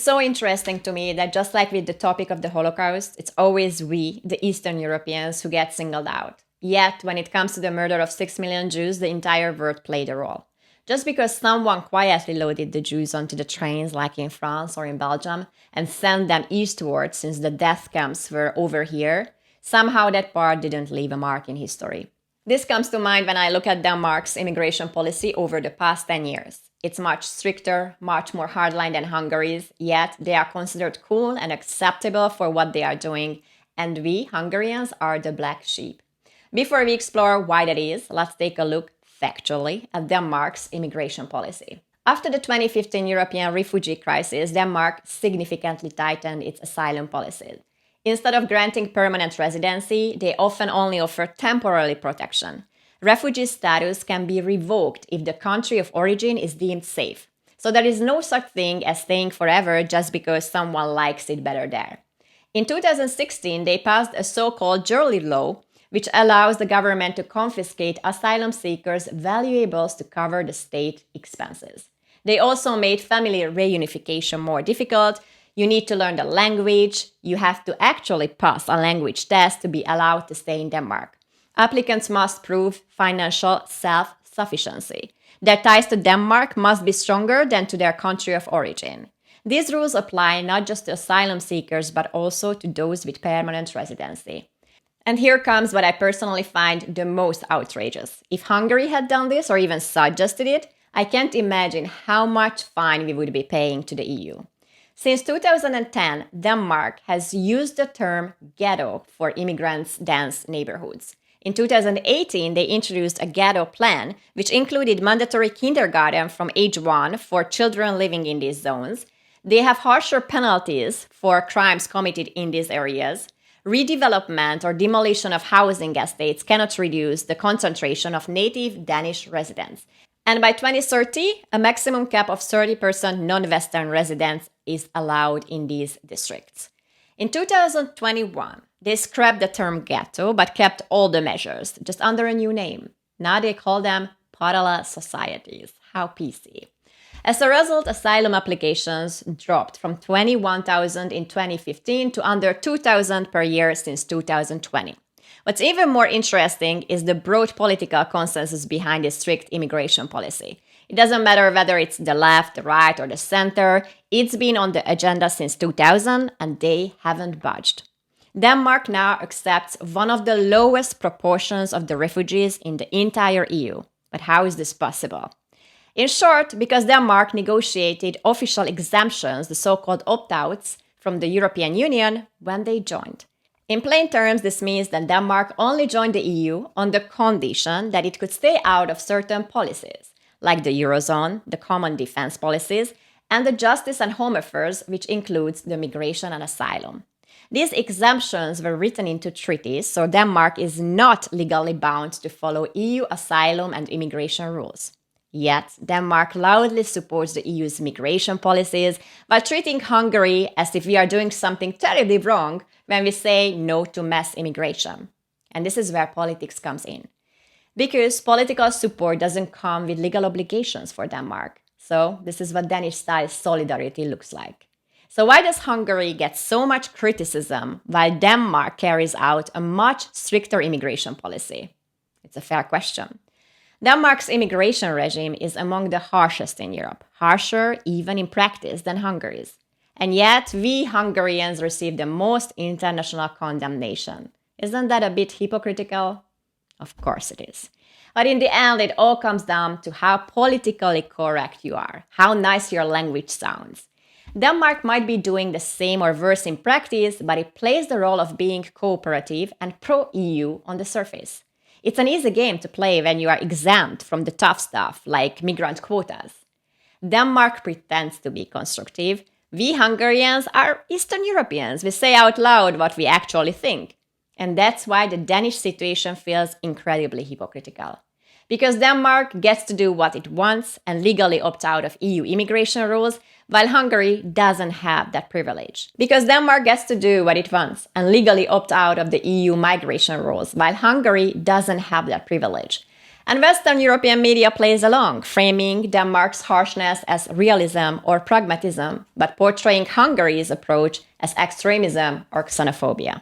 So interesting to me that just like with the topic of the Holocaust, it's always we, the Eastern Europeans, who get singled out. Yet, when it comes to the murder of 6 million Jews, the entire world played a role. Just because someone quietly loaded the Jews onto the trains, like in France or in Belgium, and sent them eastward since the death camps were over here, somehow that part didn't leave a mark in history. This comes to mind when I look at Denmark's immigration policy over the past 10 years. It's much stricter, much more hardline than Hungary's, yet they are considered cool and acceptable for what they are doing, and we, Hungarians, are the black sheep. Before we explore why that is, let's take a look factually at Denmark's immigration policy. After the 2015 European refugee crisis, Denmark significantly tightened its asylum policies. Instead of granting permanent residency, they often only offer temporary protection. Refugee status can be revoked if the country of origin is deemed safe. So there is no such thing as staying forever just because someone likes it better there. In 2016, they passed a so-called jury law, which allows the government to confiscate asylum seekers' valuables to cover the state expenses. They also made family reunification more difficult. You need to learn the language. You have to actually pass a language test to be allowed to stay in Denmark. Applicants must prove financial self-sufficiency. Their ties to Denmark must be stronger than to their country of origin. These rules apply not just to asylum seekers, but also to those with permanent residency. And here comes what I personally find the most outrageous. If Hungary had done this or even suggested it, I can't imagine how much fine we would be paying to the EU. Since 2010, Denmark has used the term ghetto for immigrants' dense neighborhoods. In 2018, they introduced a ghetto plan, which included mandatory kindergarten from age 1 for children living in these zones. They have harsher penalties for crimes committed in these areas. Redevelopment or demolition of housing estates cannot reduce the concentration of native Danish residents. And by 2030, a maximum cap of 30% non-Western residents is allowed in these districts. In 2021, they scrapped the term ghetto but kept all the measures, just under a new name. Now they call them parallel societies. How PC. As a result, asylum applications dropped from 21,000 in 2015 to under 2,000 per year since 2020. What's even more interesting is the broad political consensus behind this strict immigration policy. It doesn't matter whether it's the left, the right, or the center, it's been on the agenda since 2000 and they haven't budged. Denmark now accepts one of the lowest proportions of the refugees in the entire EU. But how is this possible? In short, because Denmark negotiated official exemptions, the so-called opt-outs, from the European Union when they joined. In plain terms, this means that Denmark only joined the EU on the condition that it could stay out of certain policies, like the Eurozone, the common defense policies, and the justice and home affairs, which includes the migration and asylum. These exemptions were written into treaties, so Denmark is not legally bound to follow EU asylum and immigration rules. Yet, Denmark loudly supports the EU's migration policies while treating Hungary as if we are doing something terribly wrong when we say no to mass immigration. And this is where politics comes in. Because political support doesn't come with legal obligations for Denmark. So, this is what Danish-style solidarity looks like. So why does Hungary get so much criticism while Denmark carries out a much stricter immigration policy? It's a fair question. Denmark's immigration regime is among the harshest in Europe, harsher even in practice than Hungary's. And yet, we Hungarians receive the most international condemnation. Isn't that a bit hypocritical? Of course it is. But in the end, it all comes down to how politically correct you are, how nice your language sounds. Denmark might be doing the same or worse in practice, but it plays the role of being cooperative and pro-EU on the surface. It's an easy game to play when you are exempt from the tough stuff, like migrant quotas. Denmark pretends to be constructive. We Hungarians are Eastern Europeans. We say out loud what we actually think. And that's why the Danish situation feels incredibly hypocritical. Because Denmark gets to do what it wants and legally opt out of EU immigration rules, while Hungary doesn't have that privilege. Because Denmark gets to do what it wants and legally opt out of the EU migration rules, while Hungary doesn't have that privilege. And Western European media plays along, framing Denmark's harshness as realism or pragmatism, but portraying Hungary's approach as extremism or xenophobia.